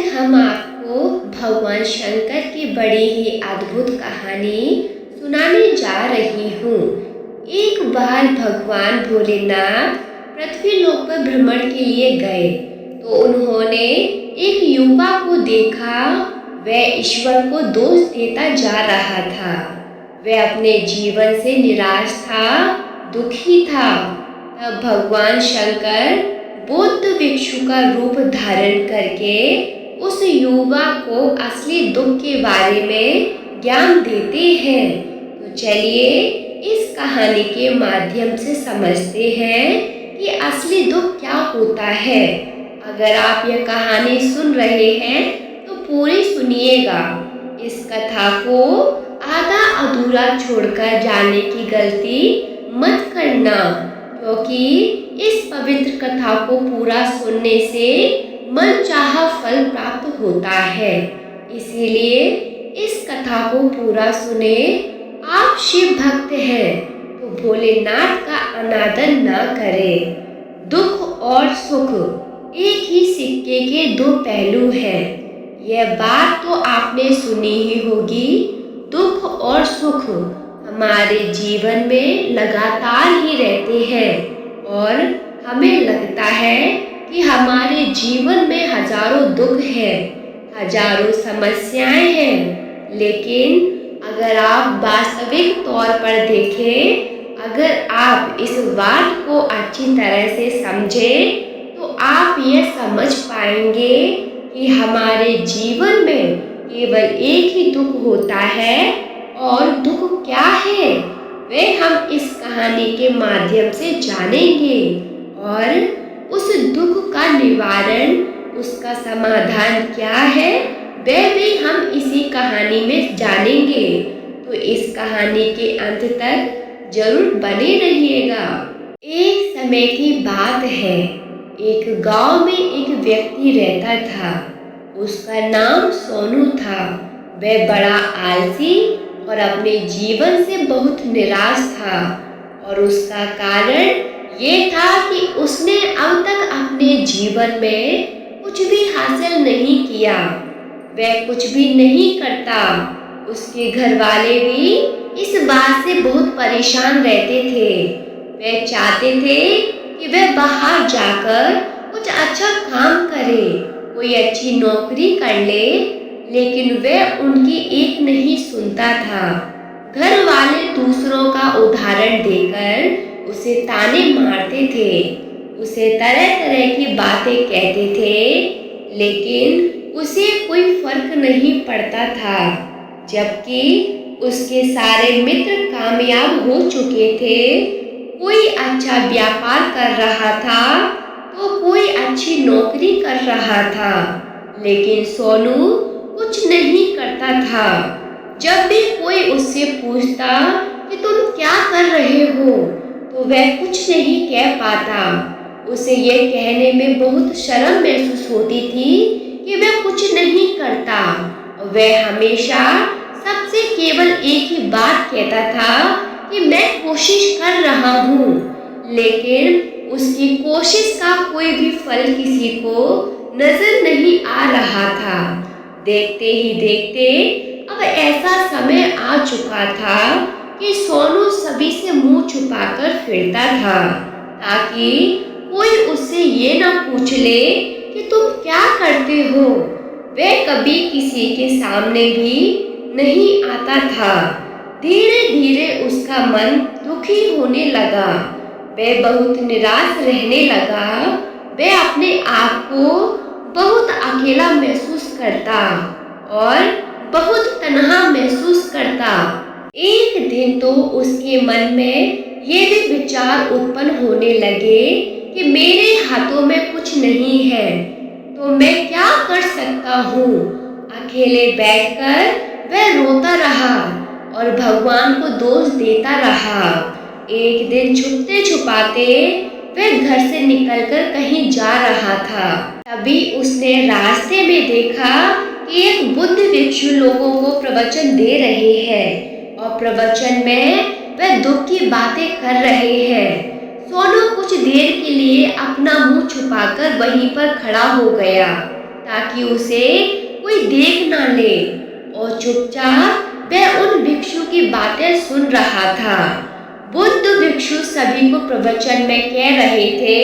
हम आपको भगवान शंकर की बड़ी ही अद्भुत कहानी सुनाने जा रही हूँ। एक बार भगवान भोलेनाथ पृथ्वी लोक पर भ्रमण के लिए गए तो उन्होंने एक युवा को देखा। वह ईश्वर को दोष देता जा रहा था। वह अपने जीवन से निराश था, दुखी था। तब भगवान शंकर बौद्ध भिक्षु का रूप धारण करके उस युवा को असली दुख के बारे में ज्ञान देते हैं। तो चलिए इस कहानी के माध्यम से समझते हैं कि असली दुख क्या होता है। अगर आप यह कहानी सुन रहे हैं तो पूरी सुनिएगा। इस कथा को आधा अधूरा छोड़कर जाने की गलती मत करना, क्योंकि इस पवित्र कथा को पूरा सुनने से मनचाहा फल प्राप्त होता है। इसीलिए इस कथा को पूरा सुने। आप शिव भक्त हैं तो भोलेनाथ का अनादर न करें। दुख और सुख एक ही सिक्के के दो पहलू हैं। यह बात तो आपने सुनी ही होगी। दुख और सुख हमारे जीवन में लगातार ही रहते हैं और हमें लगता है कि हमारे जीवन में हजारों दुख हैं, हजारों समस्याएं हैं। लेकिन अगर आप वास्तविक तौर पर देखें, अगर आप इस बात को अच्छी तरह से समझें तो आप यह समझ पाएंगे कि हमारे जीवन में केवल एक ही दुख होता है। और दुख क्या है वह हम इस कहानी के माध्यम से जानेंगे और उस दुख का निवारण, उसका समाधान क्या है वह भी हम इसी कहानी में जानेंगे। तो इस कहानी के अंत तक जरूर बने रहिएगा। एक समय की बात है, एक गांव में एक व्यक्ति रहता था। उसका नाम सोनू था। वह बड़ा आलसी और अपने जीवन से बहुत निराश था और उसका कारण ये था कि उसने अब तक अपने जीवन में कुछ भी हासिल नहीं किया। वह कुछ भी नहीं करता। उसके घर वाले भी इस बात से बहुत परेशान रहते थे। वह चाहते थे कि वह बाहर जाकर कुछ अच्छा काम करे, कोई अच्छी नौकरी कर ले, लेकिन वह उनकी एक नहीं सुनता था। घर वाले दूसरों का उदाहरण देकर उसे ताने मारते थे, उसे तरह तरह की बातें कहते थे, लेकिन उसे कोई फर्क नहीं पड़ता था। जबकि उसके सारे मित्र कामयाब हो चुके थे, कोई अच्छा व्यापार कर रहा था तो कोई अच्छी नौकरी कर रहा था, लेकिन सोनू कुछ नहीं करता था। जब भी कोई उससे पूछता कि तुम क्या कर रहे हो तो वह कुछ नहीं कह पाता। उसे यह कहने में बहुत शर्म महसूस होती थी कि वह कुछ नहीं करता। वह हमेशा सबसे केवल एक ही बात कहता था कि मैं कोशिश कर रहा हूँ, लेकिन उसकी कोशिश का कोई भी फल किसी को नजर नहीं आ रहा था। देखते ही देखते अब ऐसा समय आ चुका था कि सोनू सभी से मुंह छुपाकर फिरता था, ताकि कोई उससे ये ना पूछ ले कि तुम क्या करते हो। वह कभी किसी के सामने भी नहीं आता था। धीरे धीरे उसका मन दुखी होने लगा। वह बहुत निराश रहने लगा। वह अपने आप को बहुत अकेला महसूस करता और बहुत तन्हा महसूस करता। एक दिन तो उसके मन में ये भी विचार उत्पन्न होने लगे कि मेरे हाथों में कुछ नहीं है तो मैं क्या कर सकता हूँ। अकेले बैठकर वह रोता रहा और भगवान को दोष देता रहा। एक दिन छुपते छुपाते वह घर से निकलकर कहीं जा रहा था। तभी उसने रास्ते में देखा कि एक बुद्ध भिक्षु लोगों को प्रवचन दे रहे हैं और प्रवचन में वह दुख की बातें कर रहे हैं। सोनू कुछ देर के लिए अपना मुंह छुपाकर वहीं पर खड़ा हो गया, ताकि उसे कोई देख ना ले, और चुपचाप वह उन भिक्षु की बातें सुन रहा था। बुद्ध भिक्षु सभी को प्रवचन में कह रहे थे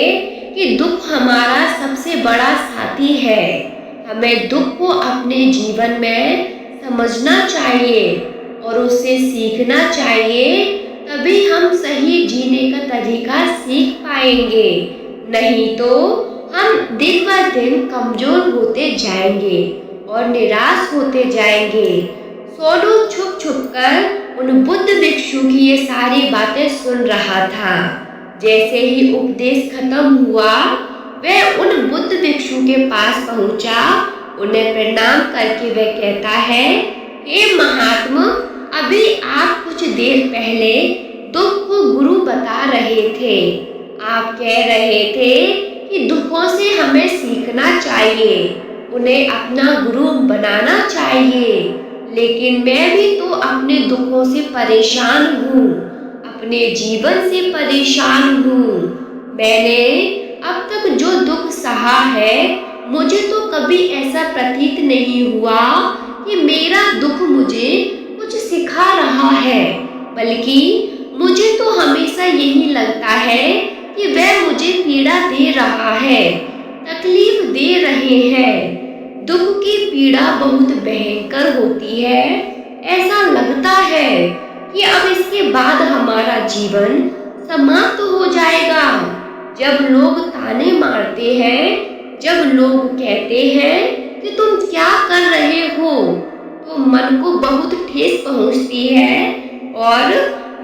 कि दुख हमारा सबसे बड़ा साथी है। हमें दुख को अपने जीवन में समझना चाहिए और उससे सीखना चाहिए, तभी हम सही जीने का तरीका सीख पाएंगे। नहीं तो हम दिन ब दिन कमजोर होते जाएंगे और निराश होते जाएंगे। सोनू छुप छुप कर उन बुद्ध भिक्षु की ये सारी बातें सुन रहा था। जैसे ही उपदेश खत्म हुआ, वह उन बुद्ध भिक्षु के पास पहुंचा। उन्हें प्रणाम करके वह कहता है, हे महात्मा, अभी आप कुछ देर पहले दुख को गुरु बता रहे थे। आप कह रहे थे कि दुखों से हमें सीखना चाहिए, उन्हें अपना गुरु बनाना चाहिए। लेकिन मैं भी तो अपने दुखों से परेशान हूँ, अपने जीवन से परेशान हूँ। मैंने अब तक जो दुख सहा है, मुझे तो कभी ऐसा प्रतीत नहीं हुआ कि मेरा दुख मुझे कुछ सिखा रहा है, बल्कि मुझे तो हमेशा यही लगता है कि वह मुझे पीड़ा दे रहा है, तकलीफ दे रहे हैं। दुख की पीड़ा बहुत भयंकर होती है। ऐसा लगता है कि अब इसके बाद हमारा जीवन समाप्त हो जाएगा। जब लोग ताने मारते हैं, जब लोग कहते हैं कि तुम क्या कर रहे हो, तो मन को बहुत ठेस पहुंचती है और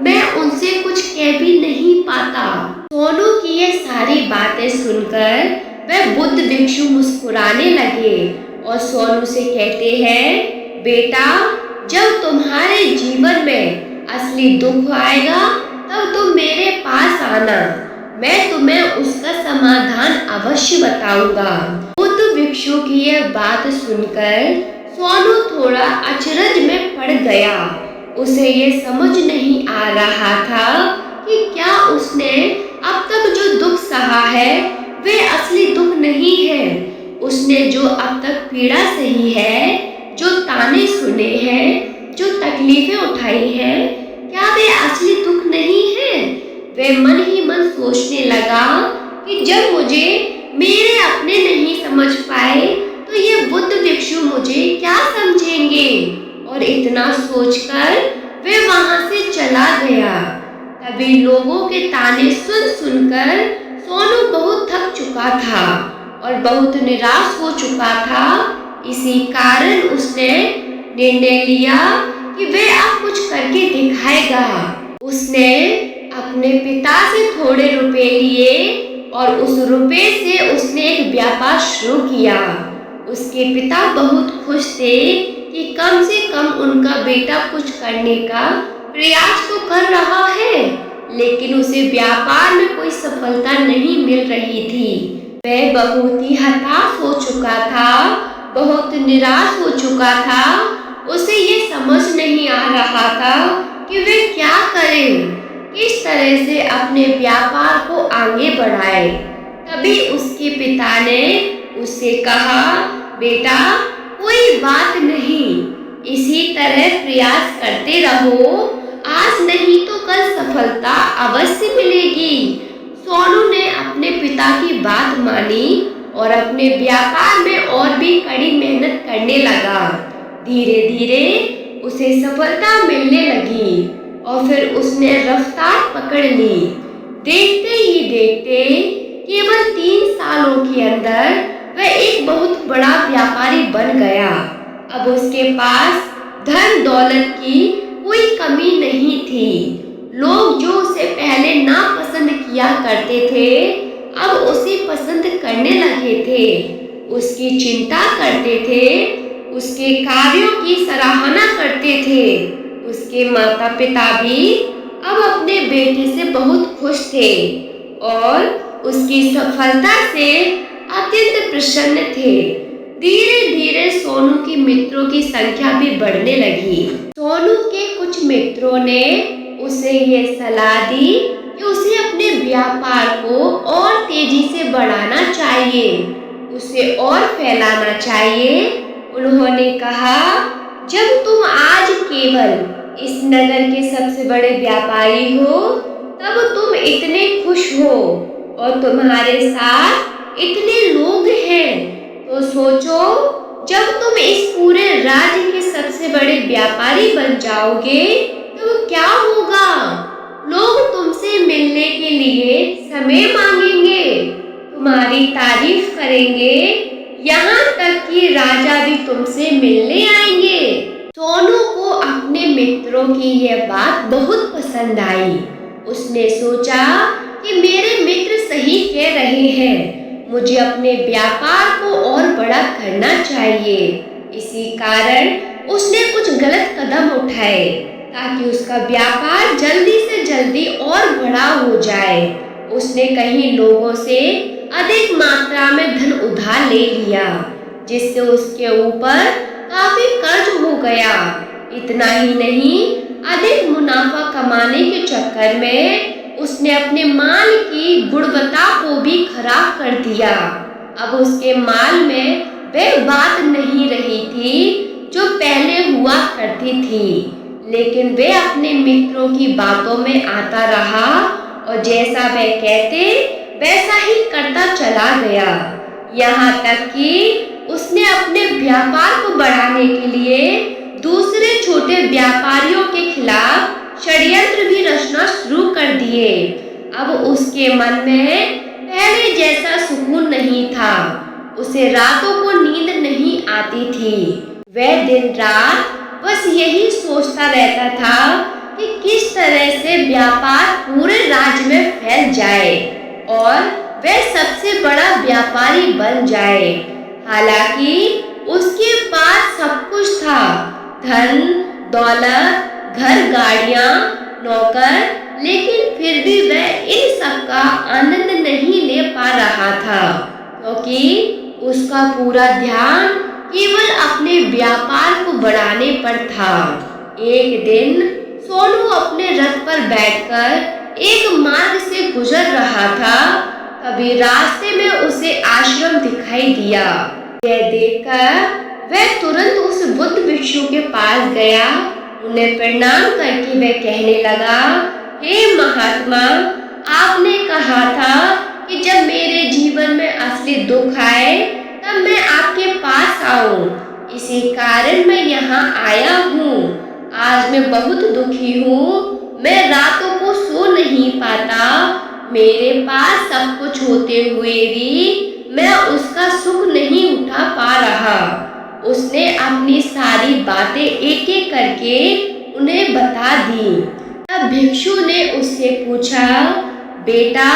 मैं उनसे कुछ कह भी नहीं पाता। सोनू की ये सारी बातें सुनकर वह बुद्ध भिक्षु मुस्कुराने लगे और सोनू से कहते हैं, बेटा, जब तुम्हारे जीवन में असली दुख आएगा, तब तुम मेरे पास आना, मैं तुम्हें उसका समाधान अवश्य बताऊंगा। बुद्ध भिक्षु की यह बात सुनकर सोनू थोड़ा अचरज में पड़ गया। उसे ये समझ नहीं आ रहा था कि क्या उसने अब तक जो दुख सहा है वह असली दुख नहीं है। उसने जो अब तक पीड़ा सही है, जो ताने सुने हैं, जो तकलीफें उठाई हैं, क्या वे असली दुख नहीं है। वह मन ही मन सोचने लगा कि जब मुझे मेरे अपने नहीं समझ पाए, तो ये बुद्ध भिक्षु मुझे क्या समझेंगे। और इतना सोचकर वह वहां से चला गया। तभी लोगों के ताने सुन सुनकर सोनू बहुत थक चुका था और बहुत निराश हो चुका था। इसी कारण उसने निर्णय लिया कि वह अब कुछ करके दिखाएगा। उसने अपने पिता से थोड़े रुपए लिए और उस रुपए से उसने एक व्यापार शुरू किया। उसके पिता बहुत खुश थे कि कम से कम उनका बेटा कुछ करने का प्रयास तो कर रहा है, लेकिन उसे व्यापार में कोई सफलता नहीं मिल रही थी। वह बहुत ही हताश हो चुका था, बहुत निराश हो चुका था। उसे ये समझ नहीं आ रहा था कि वह क्या करे, किस तरह से अपने व्यापार को आगे बढ़ाए। तभी उसके पिता ने उससे कहा, बेटा, कोई बात नहीं, इसी तरह प्रयास करते रहो, आज नहीं तो कल सफलता अवश्य मिलेगी। सोनू ने अपने पिता की बात मानी और अपने व्यापार में और भी कड़ी मेहनत करने लगा। धीरे धीरे उसे सफलता मिलने लगी और फिर उसने रफ्तार पकड़ ली। देखते ही देखते केवल 3 सालों के अंदर वह एक बहुत बड़ा व्यापारी बन गया। अब उसके पास धन दौलत की कोई कमी नहीं थी। लोग जो उसे पहले नापसंद किया करते थे, अब उसे पसंद करने लगे थे, उसकी चिंता करते थे, उसके कार्यों की सराहना करते थे। उसके माता पिता भी अब अपने बेटे से बहुत खुश थे और उसकी सफलता से अत्यंत प्रसन्न थे। धीरे धीरे सोनू की मित्रों की संख्या भी बढ़ने लगी। सोनू के कुछ मित्रों ने उसे ये सलाह दी कि उसे अपने व्यापार को और तेजी से बढ़ाना चाहिए। उसे और फैलाना चाहिए। उन्होंने कहा, जब तुम आज केवल इस नगर के सबसे बड़े व्यापारी हो, तब तुम इतने खुश हो और तुम्हारे साथ इतने लोग हैं, तो सोचो जब तुम इस पूरे राज्य के सबसे बड़े व्यापारी बन जाओगे तब क्या होगा। लोग तुमसे मिलने के लिए समय मांगेंगे, तुम्हारी तारीफ करेंगे, यहाँ तक कि राजा भी तुमसे मिलने आएंगे। सोनू को अपने मित्रों की यह बात बहुत पसंद आई। उसने सोचा कि मेरे मित्र सही कह रहे हैं, मुझे अपने व्यापार को और बड़ा करना चाहिए। इसी कारण उसने कुछ गलत कदम उठाए ताकि उसका व्यापार जल्दी से जल्दी और बड़ा हो जाए। उसने कई लोगों से अधिक मात्रा में धन उधार ले लिया, जिससे उसके ऊपर काफी कर्ज हो गया। इतना ही नहीं, अधिक मुनाफा कमाने के चक्कर में उसने अपने माल की गुणवत्ता को भी खराब कर दिया। अब उसके माल में वह बात नहीं रही थी जो पहले हुआ करती थी, लेकिन वह अपने मित्रों की बातों में आता रहा और जैसा वह कहते वैसा ही करता चला गया। यहाँ तक कि उसने अपने व्यापार को बढ़ाने के लिए दूसरे छोटे व्यापारियों के खिलाफ षड्यंत्र भी रचना शुरू कर दिए। अब उसके मन में पहले जैसा सुकून नहीं था। उसे रातों को नींद नहीं आती थी। वह दिन रात बस यही सोचता रहता था कि किस तरह से व्यापार पूरे राज्य में फैल जाए और वह सबसे बड़ा व्यापारी बन जाए। हालांकि उसके पास सब कुछ था, धन दौलत, घर, गाड़ियां, नौकर, लेकिन फिर भी वह इन सब का आनंद नहीं ले पा रहा था, क्योंकि उसका पूरा ध्यान केवल अपने व्यापार को बढ़ाने पर था। एक दिन सोनू अपने रथ पर बैठकर एक मार्ग से गुजर रहा था। तभी रास्ते में उसे आश्रम दिखाई दिया। यह देखकर वह तुरंत उस बुद्ध भिक्षु के पास गया। उन्हें प्रणाम करके वह कहने लगा, हे महात्मा, आपने कहा था कि जब मेरे जीवन में असली दुख आए तब मैं आपके पास आऊं। इसी कारण मैं यहाँ आया हूँ। आज मैं बहुत दुखी हूँ। मैं रातों को सो नहीं पाता। मेरे पास सब कुछ होते हुए भी मैं उसका सुख नहीं उठा पा रहा। उसने अपनी सारी बातें एक एक करके उन्हें बता दी। तब भिक्षु ने उससे पूछा, बेटा,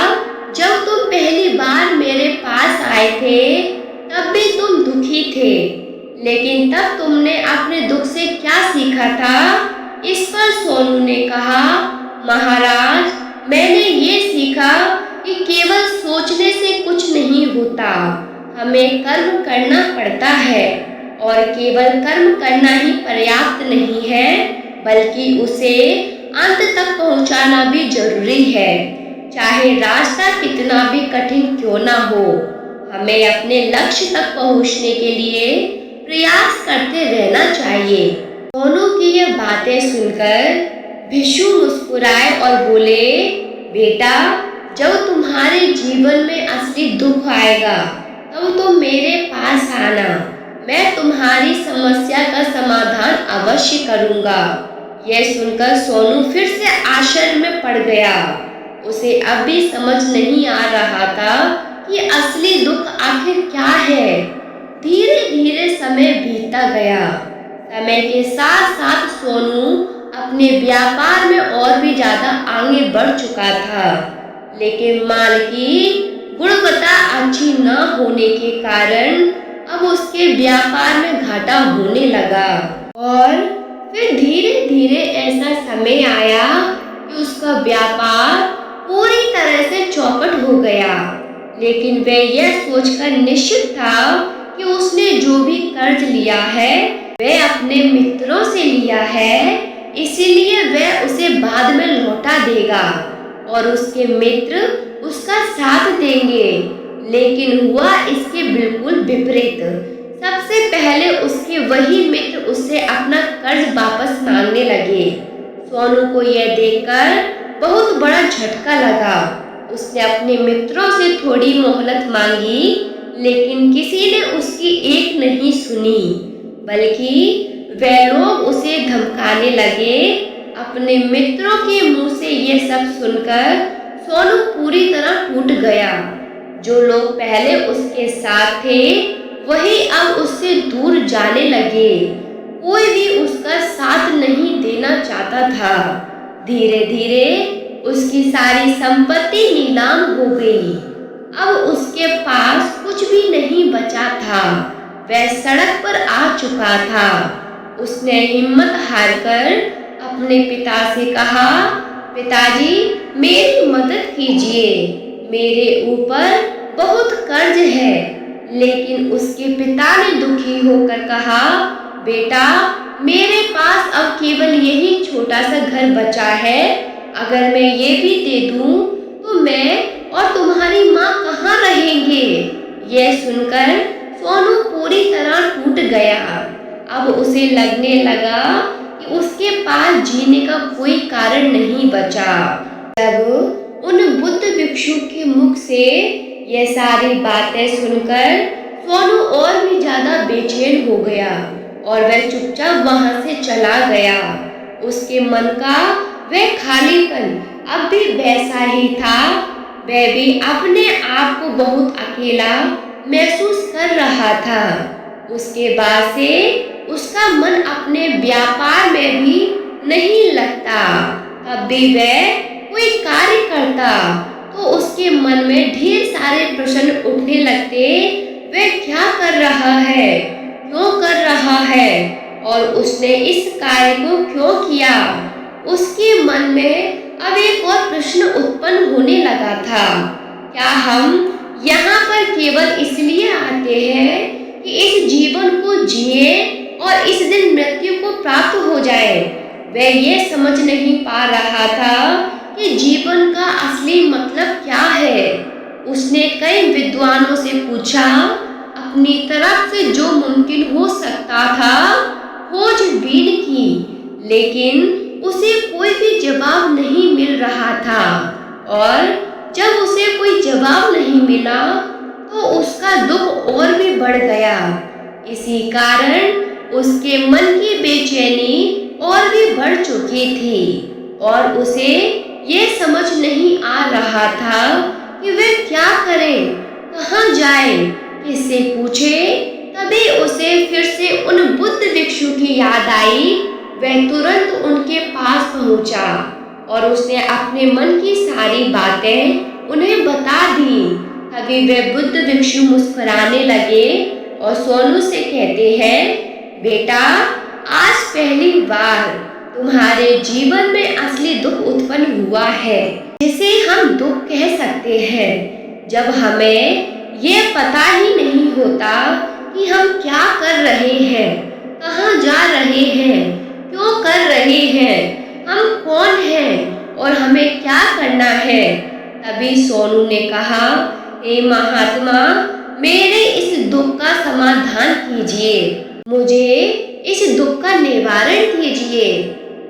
जब तुम पहली बार मेरे पास आए थे तब भी तुम दुखी थे, लेकिन तब तुमने अपने दुख से क्या सीखा था? इस पर सोनू ने कहा, महाराज, मैंने ये सीखा कि केवल सोचने से कुछ नहीं होता। हमें कर्म करना पड़ता है और केवल कर्म करना ही पर्याप्त नहीं है, बल्कि उसे अंत तक पहुंचाना भी जरूरी है, चाहे रास्ता कितना भी कठिन क्यों ना हो। हमें अपने लक्ष्य तक पहुंचने के लिए प्रयास करते रहना चाहिए। दोनों की ये बातें सुनकर भिक्षु मुस्कुराए और बोले, बेटा, जब तुम्हारे जीवन में असली दुख आएगा तब तुम मेरे पास आना। मैं तुम्हारी समस्या का समाधान अवश्य करूंगा। यह सुनकर सोनू फिर से आश्चर्य में पड़ गया। उसे अब भी समझ नहीं आ रहा था कि असली दुख आखिर क्या है। धीरे धीरे समय बीतता गया। समय के साथ साथ सोनू अपने व्यापार में और भी ज्यादा आगे बढ़ चुका था, लेकिन माल की गुणवत्ता अच्छी न होने के कारण अब उसके व्यापार में घाटा होने लगा। और फिर धीरे धीरे ऐसा समय आया कि उसका व्यापार पूरी तरह से चौपट हो गया। लेकिन वह यह सोचकर निश्चित था कि उसने जो भी कर्ज लिया है वह अपने मित्रों से लिया है, इसीलिए वह उसे बाद में लौटा देगा और उसके मित्र उसका साथ देंगे। लेकिन हुआ इसके बिल्कुल विपरीत। सबसे पहले उसके वही मित्र उससे अपना कर्ज वापस मांगने लगे। सोनू को यह देखकर बहुत बड़ा झटका लगा। उसने अपने मित्रों से थोड़ी मोहलत मांगी, लेकिन किसी ने उसकी एक नहीं सुनी, बल्कि वे लोग उसे धमकाने लगे। अपने मित्रों के मुंह से यह सब सुनकर सोनू पूरी तरह टूट गया। जो लोग पहले उसके साथ थे वही अब उससे दूर जाने लगे। कोई भी उसका साथ नहीं देना चाहता था। धीरे धीरे उसकी सारी संपत्ति नीलाम हो गई। अब उसके पास कुछ भी नहीं बचा था। वह सड़क पर आ चुका था। उसने हिम्मत हारकर अपने पिता से कहा, पिताजी मेरी मदद कीजिए, मेरे ऊपर बहुत कर्ज है। लेकिन उसके पिता ने दुखी होकर कहा, बेटा मेरे पास अब केवल यही छोटा सा घर बचा है। अगर मैं ये भी दे दूं तो मैं और तुम्हारी माँ कहाँ रहेंगे। यह सुनकर सोनू पूरी तरह टूट गया। अब उसे लगने लगा कि उसके पास जीने का कोई कारण नहीं बचा। जब उन बुद्ध भिक्षु के मुख से यह सारी बातें सुनकर सोनू और भी ज्यादा बेचैन हो गया और वह चुपचाप वहां से चला गया। उसके मन का वह खालीपन अब भी वैसा ही था। वह भी अपने आप को बहुत अकेला महसूस कर रहा था। उसके बाद से उसका मन अपने व्यापार में भी नहीं लगता। तब भी वह कोई कार्य करता तो उसके मन में ढेर सारे प्रश्न उठने लगते। वह क्या कर रहा है, क्यों कर रहा है और उसने इस कार्य को क्यों किया। उसके मन में अब एक और प्रश्न उत्पन्न होने लगा था, क्या हम यहाँ पर केवल इसलिए आते हैं कि इस जीवन को जिए और इस दिन मृत्यु को प्राप्त हो जाए। वह ये समझ नहीं पा रहा था कि जीवन का असली मतलब क्या है। उसने कई विद्वानों से पूछा, अपनी तरफ से जो मुमकिन हो सकता था खोजबीन की, लेकिन उसे कोई भी जवाब नहीं मिल रहा था। और जब उसे कोई जवाब नहीं मिला तो उसका दुख और भी बढ़ गया। इसी कारण उसके मन की बेचैनी और भी बढ़ चुकी थी और उसे ये समझ नहीं आ रहा था कि वह क्या करे, कहाँ जाए, किससे पूछे। तभी उसे फिर से उन बुद्ध भिक्षु की याद आई। वह तुरंत उनके पास पहुंचा और उसने अपने मन की सारी बातें उन्हें बता दी। तभी वह बुद्ध भिक्षु मुस्कुराने लगे और सोनू से कहते हैं, बेटा आज पहली बार तुम्हारे जीवन में असली दुख उत्पन्न हुआ है, जिसे हम दुख कह सकते हैं। जब हमें ये पता ही नहीं होता कि हम क्या कर रहे हैं, कहाँ जा रहे हैं, क्यों कर रहे हैं, हम कौन हैं और हमें क्या करना है। तभी सोनू ने कहा, हे महात्मा मेरे इस दुख का समाधान कीजिए, मुझे इस दुख का निवारण कीजिए।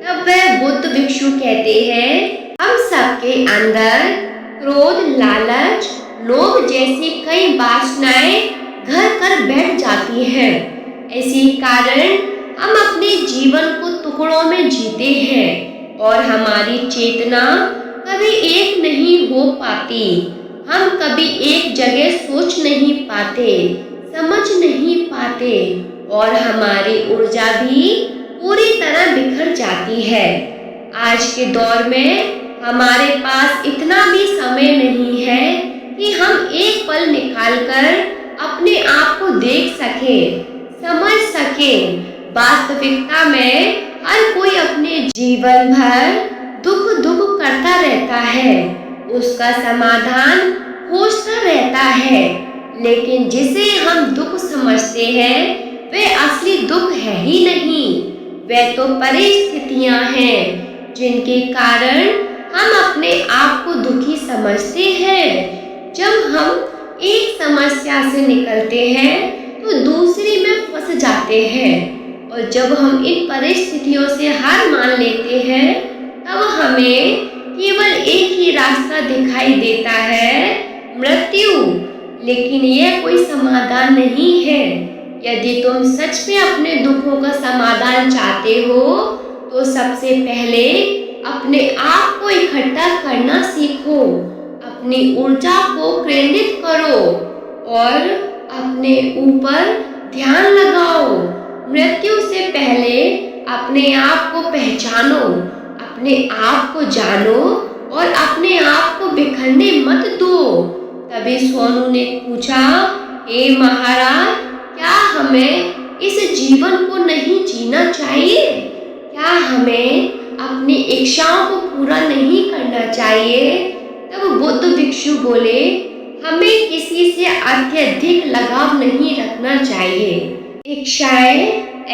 तब वह बुद्ध भिक्षु कहते हैं, हम सबके अंदर क्रोध, लालच, लोभ जैसी कई वासनाएं घर कर बैठ जाती हैं। इसी कारण हम अपने जीवन को टुकड़ों में जीते हैं और हमारी चेतना कभी एक नहीं हो पाती। हम कभी एक जगह सोच नहीं पाते, समझ नहीं पाते और हमारी ऊर्जा भी पूरी तरह बिखर जाती है। आज के दौर में हमारे पास इतना भी समय नहीं है कि हम एक पल निकालकर अपने आप को देख सकें, समझ सकें। वास्तविकता में हर कोई अपने जीवन भर दुख दुख करता रहता है, उसका समाधान खोजता रहता है। लेकिन जिसे हम दुख समझते हैं वह असली दुख है ही नहीं, वह तो परिस्थितियां हैं जिनके कारण हम अपने आप को दुखी समझते हैं। जब हम एक समस्या से निकलते हैं तो दूसरी में फंस जाते हैं, और जब हम इन परिस्थितियों से हार मान लेते हैं तब हमें केवल एक ही रास्ता दिखाई देता है, मृत्यु। लेकिन यह कोई समाधान नहीं है। यदि तुम सच में अपने दुखों का समाधान चाहते हो तो सबसे पहले अपने आप को इकट्ठा करना सीखो, अपनी ऊर्जा को केंद्रित करो और अपने ऊपर ध्यान लगाओ। मृत्यु से पहले अपने आप को पहचानो, अपने आप को जानो और अपने आप को बिखरने मत दो। तभी सोनू ने पूछा, हे महाराज, क्या हमें इस जीवन को नहीं जीना चाहिए? क्या हमें अपनी इच्छाओं को पूरा नहीं करना चाहिए? तब बुद्ध भिक्षु बोले, हमें किसी से अत्यधिक लगाव नहीं रखना चाहिए। इच्छाएं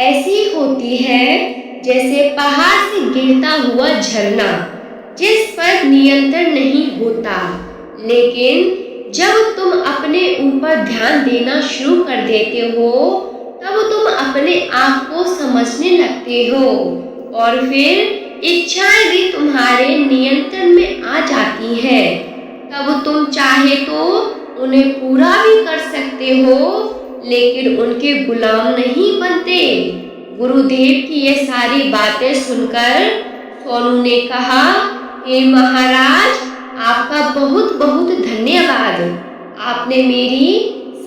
ऐसी होती है जैसे पहाड़ से गिरता हुआ झरना, जिस पर नियंत्रण नहीं होता। लेकिन जब तुम अपने ऊपर ध्यान देना शुरू कर देते हो तब तुम अपने आप को समझने लगते हो, और फिर इच्छाएं भी तुम्हारे नियंत्रण में आ जाती हैं। तब तुम चाहे तो उन्हें पूरा भी कर सकते हो, लेकिन उनके गुलाम नहीं बनते। गुरुदेव की ये सारी बातें सुनकर सोनू ने कहा, हे महाराज, आपका बहुत बहुत धन्यवाद। आपने मेरी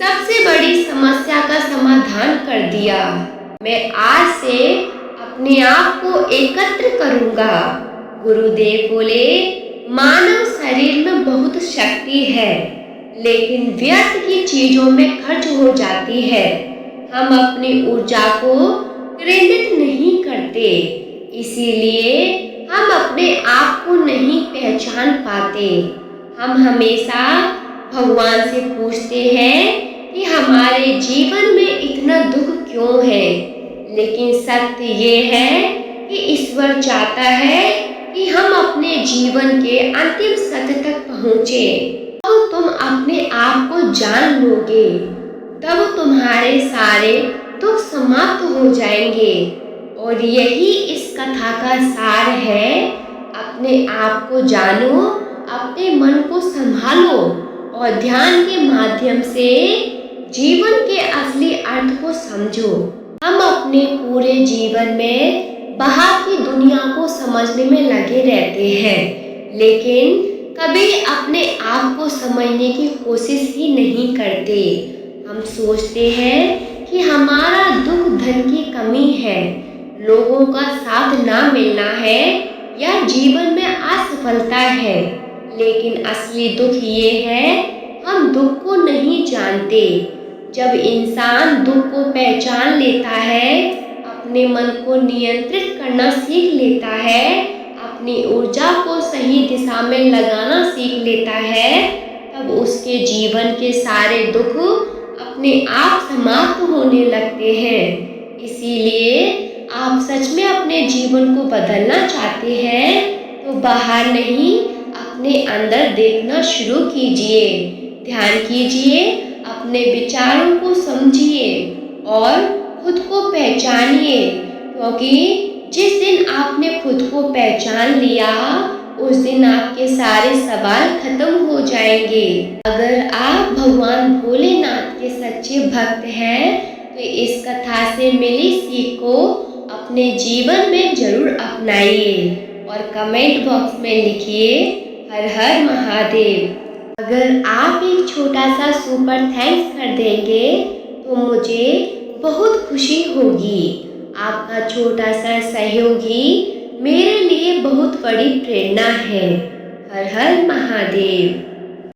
सबसे बड़ी समस्या का समाधान कर दिया। मैं आज से अपने आप को एकत्र करूंगा। गुरुदेव बोले, मानव शरीर में बहुत शक्ति है, लेकिन व्यर्थ की चीजों में खर्च हो जाती है। हम अपनी ऊर्जा को केंद्रित नहीं करते, इसीलिए हम अपने आप को नहीं पहचान पाते। हम हमेशा भगवान से पूछते हैं कि हमारे जीवन में इतना दुख क्यों है, लेकिन सत्य ये है कि ईश्वर चाहता है कि हम अपने जीवन के अंतिम सत्य तक पहुँचे। अब तुम अपने आप को जान लोगे, तब तुम्हारे सारे दुख समाप्त हो जाएंगे। और यही इस कथा का सार है। अपने आप को जानो, अपने मन को संभालो और ध्यान के माध्यम से जीवन के असली अर्थ को समझो। हम अपने पूरे जीवन में बाहर की दुनिया को समझने में लगे रहते हैं, लेकिन कभी अपने आप को समझने की कोशिश ही नहीं करते। हम सोचते हैं कि हमारा दुख धन की कमी है, लोगों का साथ ना मिलना है या जीवन में असफलता है, लेकिन असली दुख ये है, हम दुख को नहीं जानते। जब इंसान दुख को पहचान लेता है, अपने मन को नियंत्रित करना सीख लेता है, अपनी ऊर्जा को सही दिशा में लगाना सीख लेता है, तब उसके जीवन के सारे दुख अपने आप समाप्त होने लगते हैं। इसीलिए आप सच में अपने जीवन को बदलना चाहते हैं तो बाहर नहीं, अपने अंदर देखना शुरू कीजिए। ध्यान कीजिए, अपने विचारों को समझिए और खुद को पहचानिए, क्योंकि जिस दिन आपने खुद को पहचान लिया उस दिन आपके सारे सवाल खत्म हो जाएंगे। अगर आप भगवान भोलेनाथ के सच्चे भक्त हैं तो इस कथा से मिली सीख को अपने जीवन में जरूर अपनाइए और कमेंट बॉक्स में लिखिए, हर हर महादेव। अगर आप एक छोटा सा सुपर थैंक्स कर देंगे तो मुझे बहुत खुशी होगी। आपका छोटा सा सहयोग ही मेरे लिए बहुत बड़ी प्रेरणा है। हर हर महादेव।